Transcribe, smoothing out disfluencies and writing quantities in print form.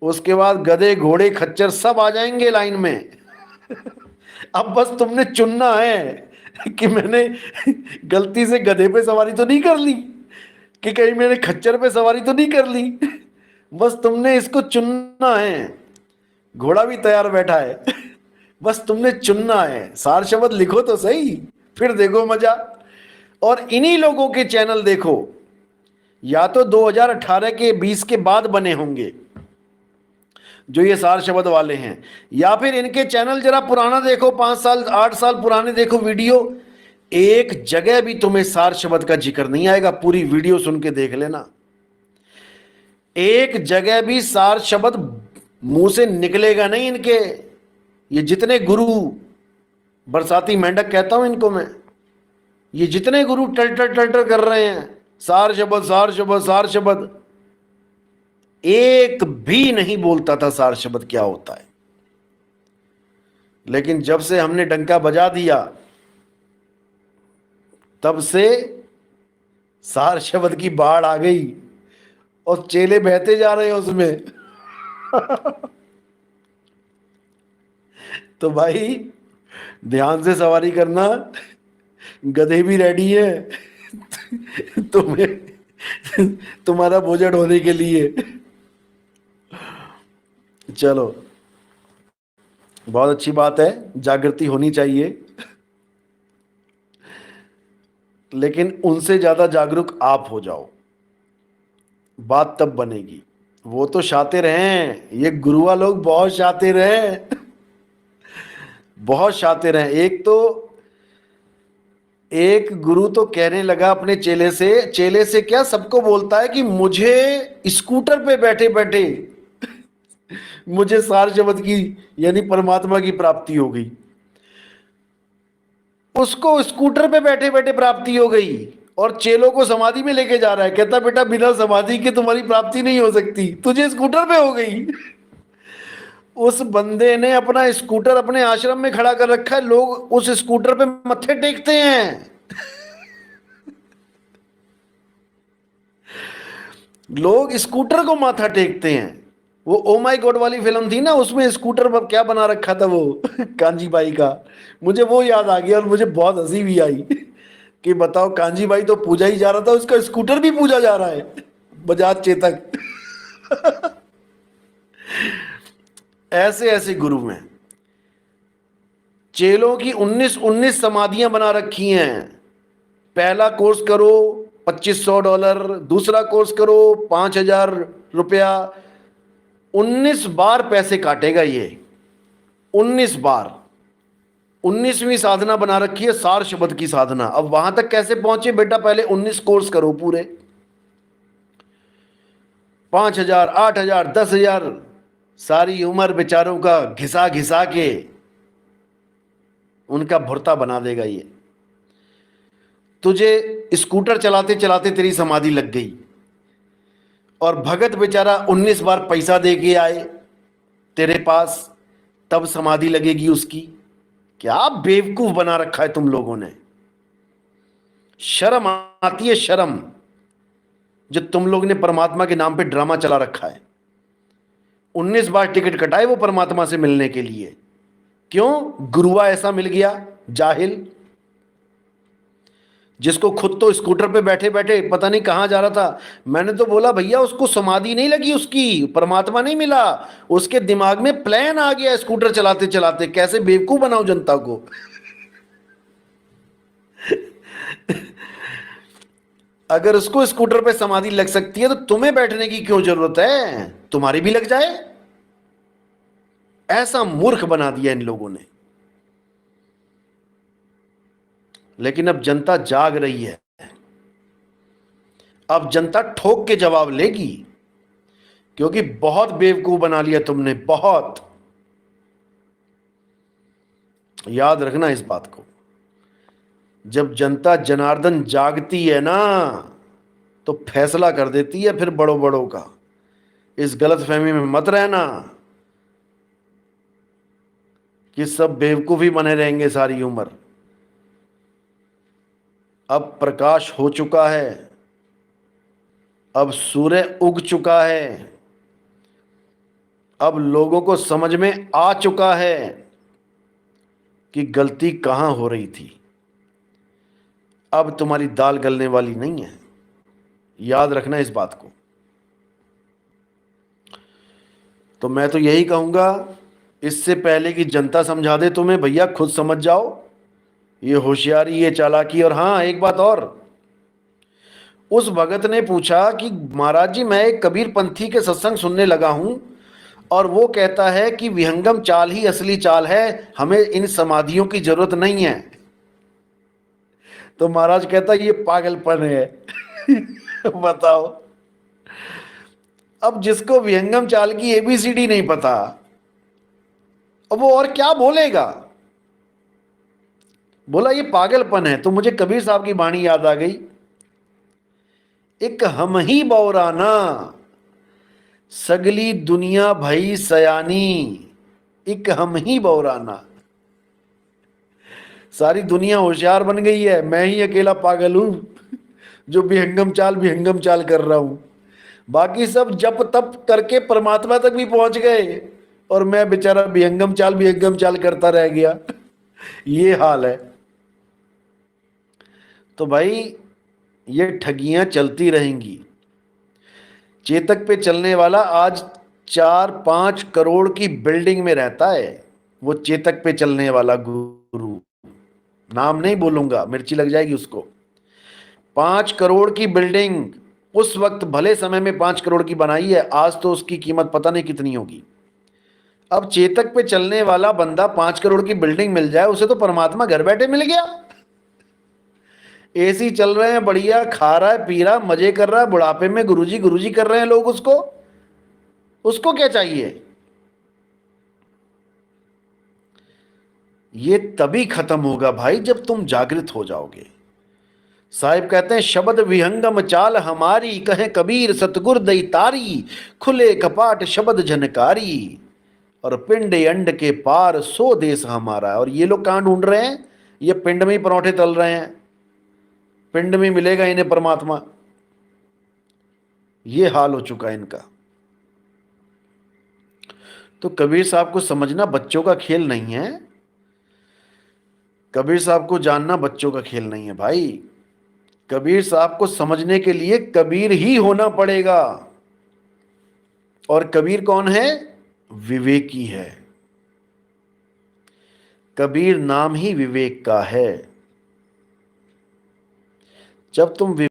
उसके बाद गधे घोड़े खच्चर सब आ जाएंगे लाइन में। अब बस तुमने चुनना है कि मैंने गलती से गधे पे सवारी तो नहीं कर ली, कि कहीं मैंने खच्चर पे सवारी तो नहीं कर ली। बस तुमने इसको चुनना है। घोड़ा भी तैयार बैठा है। बस तुमने चुनना है। सार शब्द लिखो तो सही, फिर देखो मजा। और इन्हीं लोगों के चैनल देखो, या तो 2018 के 20 के बाद बने होंगे जो ये सार शब्द वाले हैं, या फिर इनके चैनल जरा पुराना देखो, 5 साल 8 साल पुराने देखो वीडियो। एक जगह भी तुम्हें सार शब्द का जिक्र नहीं आएगा, पूरी वीडियो सुन के देख लेना। एक जगह भी सार शब्द मुंह से निकलेगा नहीं इनके। ये जितने गुरु, बरसाती मेंढक कहता हूं इनको मैं, ये जितने गुरु टल्टर टल्टर कर रहे हैं, सार शब्द सार शब्द सार शब्द, एक भी नहीं बोलता था सार शब्द क्या होता है। लेकिन जब से हमने डंका बजा दिया, तब से सार शब्द की बाढ़ आ गई और चेले बहते जा रहे हैं उसमें। तो भाई ध्यान से सवारी करना, गधे भी रेडी है तुम्हें, तुम्हारा भोजन होने के लिए। चलो, बहुत अच्छी बात है, जागृति होनी चाहिए, लेकिन उनसे ज्यादा जागरूक आप हो जाओ, बात तब बनेगी। वो तो शातिर हैं, ये गुरुआ लोग बहुत शातिर हैं। बहुत शातिर हैं। एक गुरु तो कहने लगा अपने चेले से क्या, सबको बोलता है कि मुझे स्कूटर पे बैठे बैठे मुझे सार शब्द की यानी परमात्मा की प्राप्ति हो गई। उसको स्कूटर पे बैठे बैठे प्राप्ति हो गई और चेलों को समाधि में लेके जा रहा है, कहता बेटा बिना समाधि के तुम्हारी प्राप्ति नहीं हो सकती, तुझे स्कूटर पे हो गई। उस बंदे ने अपना स्कूटर अपने आश्रम में खड़ा कर रखा है, लोग उस स्कूटर पे मत्थे टेकते हैं। लोग स्कूटर को माथा टेकते हैं। वो ओ माई गॉड वाली फिल्म थी ना, उसमें स्कूटर पर क्या बना रखा था वो कांजी बाई का, मुझे वो याद आ गया और मुझे बहुत हंसी भी आई कि बताओ, कांजी बाई तो पूजा ही जा रहा था, उसका स्कूटर भी पूजा जा रहा है, बजाज चेतक। ऐसे ऐसे गुरु हैं। चेलों की 19 समाधियां बना रखी हैं। पहला कोर्स करो $2500, दूसरा कोर्स करो ₹5000। 19 बार पैसे काटेगा ये, 19 बार। 19वीं साधना बना रखी है सार शब्द की साधना। अब वहां तक कैसे पहुंचे बेटा, पहले 19 कोर्स करो पूरे। 5000, 8000, 10,000, सारी उम्र बेचारों का घिसा घिसा के उनका भुर्ता बना देगा ये। तुझे स्कूटर चलाते चलाते तेरी समाधि लग गई और भगत बेचारा 19 बार पैसा दे के आए तेरे पास, तब समाधि लगेगी उसकी। क्या बेवकूफ बना रखा है तुम लोगों ने। शर्म आती है, शर्म, जो तुम लोग ने परमात्मा के नाम पे ड्रामा चला रखा है। 19 बार टिकट कटाए वो परमात्मा से मिलने के लिए। क्यों? गुरुआ ऐसा मिल गया, जाहिल, जिसको खुद तो स्कूटर पे बैठे बैठे पता नहीं कहां जा रहा था। मैंने तो बोला भैया उसको समाधि नहीं लगी, उसकी परमात्मा नहीं मिला, उसके दिमाग में प्लान आ गया स्कूटर चलाते चलाते, कैसे बेवकूफ बनाओ जनता को। अगर उसको स्कूटर पे समाधि लग सकती है तो तुम्हें बैठने की क्यों जरूरत है, तुम्हारी भी लग जाए। ऐसा मूर्ख बना दिया इन लोगों ने। लेकिन अब जनता जाग रही है, अब जनता ठोक के जवाब लेगी, क्योंकि बहुत बेवकूफ बना लिया तुमने, बहुत। याद रखना इस बात को। जब जनता जनार्दन जागती है ना, तो फैसला कर देती है फिर बड़ों बड़ों का। इस गलतफहमी में मत रहना कि सब बेवकूफ ही बने रहेंगे सारी उम्र। अब प्रकाश हो चुका है, अब सूर्य उग चुका है। अब लोगों को समझ में आ चुका है कि गलती कहां हो रही थी। अब तुम्हारी दाल गलने वाली नहीं है, याद रखना इस बात को। तो मैं तो यही कहूंगा, इससे पहले कि जनता समझा दे तुम्हें, भैया खुद समझ जाओ ये होशियारी, ये चालाकी। और हाँ, एक बात और, उस भगत ने पूछा कि महाराज जी, मैं एक कबीर पंथी के सत्संग सुनने लगा हूं और वो कहता है कि विहंगम चाल ही असली चाल है, हमें इन समाधियों की जरूरत नहीं है। तो महाराज कहता ये पागलपन है। बताओ, अब जिसको विहंगम चाल की एबीसीडी नहीं पता, अब वो और क्या बोलेगा। बोला ये पागलपन है। तो मुझे कबीर साहब की वाणी याद आ गई, एक हम ही बौराना, सगली दुनिया भई सयानी, एक हम ही बौराना। सारी दुनिया होशियार बन गई है, मैं ही अकेला पागल हूं जो विहंगम चाल कर रहा हूं। बाकी सब जप तप करके परमात्मा तक भी पहुंच गए और मैं बेचारा विहंगम चाल करता रह गया। ये हाल है। तो भाई, ये ठगियां चलती रहेंगी। चेतक पे चलने वाला आज 4-5 करोड़ की बिल्डिंग में रहता है। वो चेतक पे चलने वाला गुरु, नाम नहीं बोलूंगा, मिर्ची लग जाएगी उसको। 5 करोड़ की बिल्डिंग, उस वक्त भले समय में 5 करोड़ की बनाई है, आज तो उसकी कीमत पता नहीं कितनी होगी। अब चेतक पे चलने वाला बंदा 5 करोड़ की बिल्डिंग मिल जाए, उसे तो परमात्मा घर बैठे मिल गया। एसी चल रहे हैं, बढ़िया खा रहा है, पी रहा, मजे कर रहा है, बुढ़ापे में गुरुजी कर रहे हैं लोग उसको। उसको क्या चाहिए। ये तभी खत्म होगा भाई जब तुम जागृत हो जाओगे। साहिब कहते हैं, शब्द विहंगम चाल हमारी, कहे कबीर सतगुर दई तारी, खुले कपाट शब्द झनकारी, और पिंड अंड के पार सो देश हमारा। और ये लोग कहां ढूंढ रहे हैं, ये पिंड में ही परोठे तल रहे हैं, पिंड में मिलेगा इन्हें परमात्मा। ये हाल हो चुका है इनका। तो कबीर साहब को समझना बच्चों का खेल नहीं है। कबीर साहब को जानना बच्चों का खेल नहीं है भाई। कबीर साहब को समझने के लिए कबीर ही होना पड़ेगा। और कबीर कौन है, विवेकी है। कबीर नाम ही विवेक का है। जब तुम